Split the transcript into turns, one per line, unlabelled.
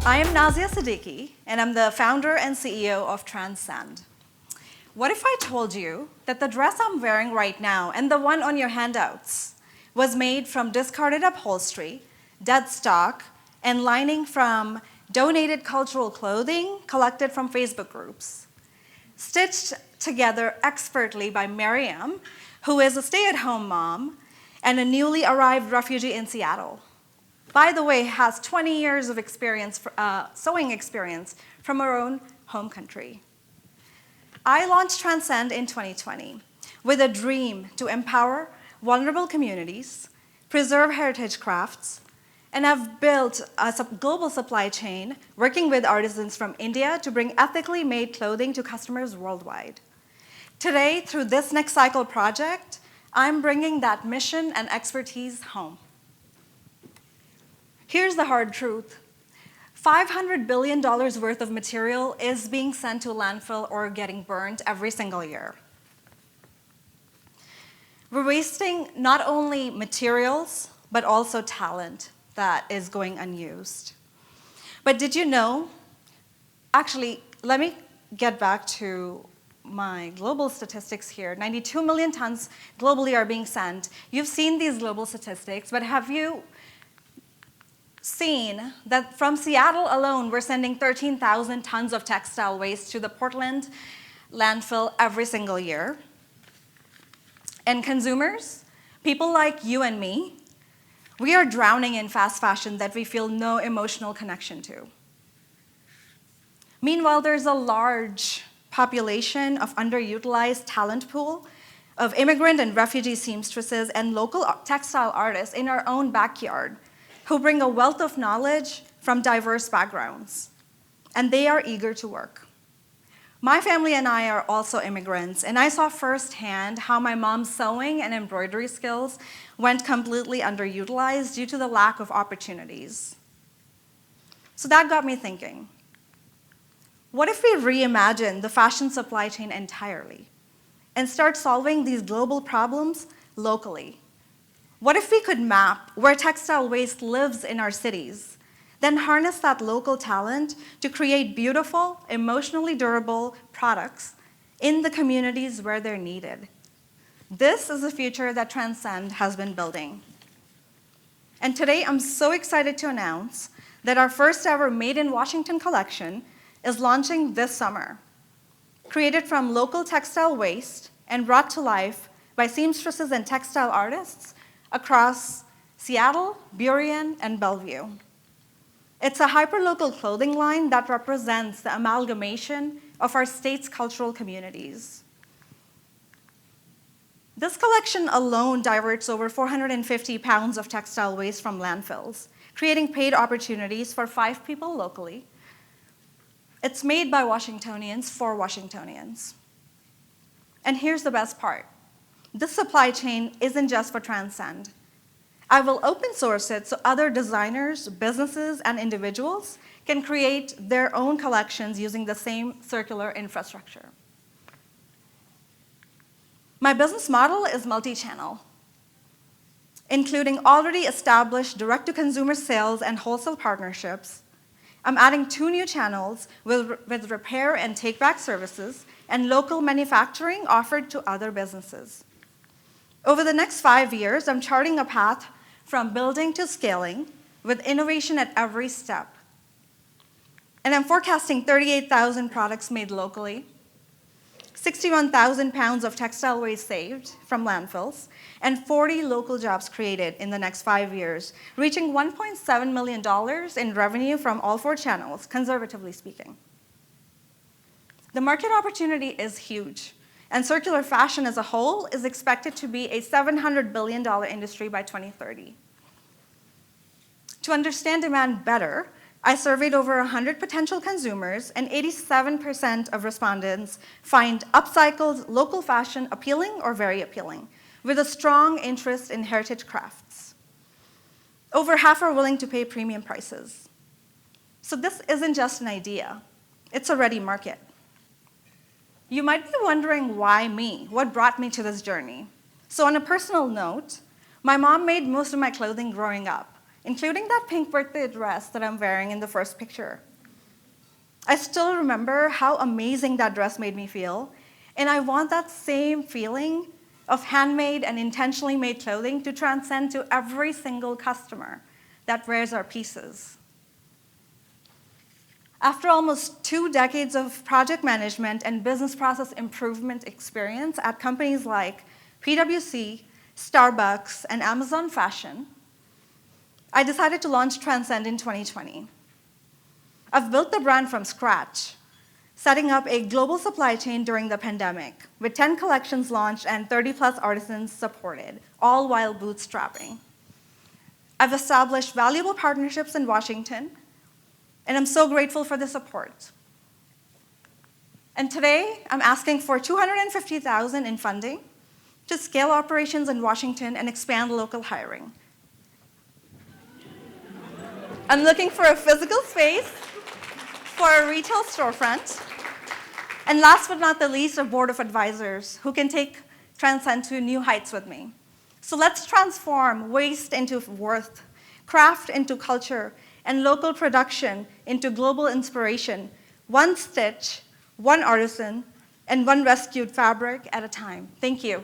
I am Nazia Siddiqui, and I'm the founder and CEO of Transcend. What if I told you that the dress I'm wearing right now and the one on your handouts was made from discarded upholstery, dead stock, and lining from donated cultural clothing collected from Facebook groups, stitched together expertly by Miriam, who is a stay-at-home mom and a newly arrived refugee in Seattle. By the way, has 20 years of experience, sewing experience from her own home country. I launched Transcend in 2020 with a dream to empower vulnerable communities, preserve heritage crafts, and have built a global supply chain working with artisans from India to bring ethically made clothing to customers worldwide. Today, through this Next Cycle project, I'm bringing that mission and expertise home. Here's the hard truth. $500 billion worth of material is being sent to landfill or getting burned every single year. We're wasting not only materials, but also talent that is going unused. But did you know, actually, let me get back to my global statistics here. 92 million tons globally are being sent. You've seen these global statistics, but have you seen that from Seattle alone, we're sending 13,000 tons of textile waste to the Portland landfill every single year? And consumers, people like you and me, we are drowning in fast fashion that we feel no emotional connection to. Meanwhile, there's a large population of underutilized talent pool of immigrant and refugee seamstresses and local textile artists in our own backyard who bring a wealth of knowledge from diverse backgrounds, and they are eager to work. My family and I are also immigrants, and I saw firsthand how my mom's sewing and embroidery skills went completely underutilized due to the lack of opportunities. So that got me thinking, what if we reimagine the fashion supply chain entirely and start solving these global problems locally? What if we could map where textile waste lives in our cities, then harness that local talent to create beautiful, emotionally durable products in the communities where they're needed? This is the future that Transcend has been building. And today, I'm so excited to announce that our first ever Made in Washington collection is launching this summer. Created from local textile waste and brought to life by seamstresses and textile artists across Seattle, Burien, and Bellevue. It's a hyperlocal clothing line that represents the amalgamation of our state's cultural communities. This collection alone diverts over 450 pounds of textile waste from landfills, creating paid opportunities for 5 people locally. It's made by Washingtonians for Washingtonians. And here's the best part. This supply chain isn't just for Transcend. I will open source it so other designers, businesses, and individuals can create their own collections using the same circular infrastructure. My business model is multi-channel, including already established direct-to-consumer sales and wholesale partnerships. I'm adding 2 new channels with repair and take-back services and local manufacturing offered to other businesses. Over the next 5 years, I'm charting a path from building to scaling with innovation at every step. And I'm forecasting 38,000 products made locally, 61,000 pounds of textile waste saved from landfills, and 40 local jobs created in the next 5 years, reaching $1.7 million in revenue from all 4 channels, conservatively speaking. The market opportunity is huge. And circular fashion as a whole is expected to be a $700 billion industry by 2030. To understand demand better, I surveyed over 100 potential consumers, and 87% of respondents find upcycled local fashion appealing or very appealing, with a strong interest in heritage crafts. Over half are willing to pay premium prices. So this isn't just an idea, it's a ready market. You might be wondering why me? What brought me to this journey? So on a personal note, my mom made most of my clothing growing up, including that pink birthday dress that I'm wearing in the first picture. I still remember how amazing that dress made me feel, and I want that same feeling of handmade and intentionally made clothing to transcend to every single customer that wears our pieces. After almost 2 decades of project management and business process improvement experience at companies like PwC, Starbucks, and Amazon Fashion, I decided to launch Transcend in 2020. I've built the brand from scratch, setting up a global supply chain during the pandemic, with 10 collections launched and 30+ artisans supported, all while bootstrapping. I've established valuable partnerships in Washington, and I'm so grateful for the support. And today, I'm asking for $250,000 in funding to scale operations in Washington and expand local hiring. I'm looking for a physical space for a retail storefront. And last but not the least, a board of advisors who can take Transcend to new heights with me. So let's transform waste into worth, craft into culture, and local production into global inspiration, one stitch, one artisan, and one rescued fabric at a time. Thank you.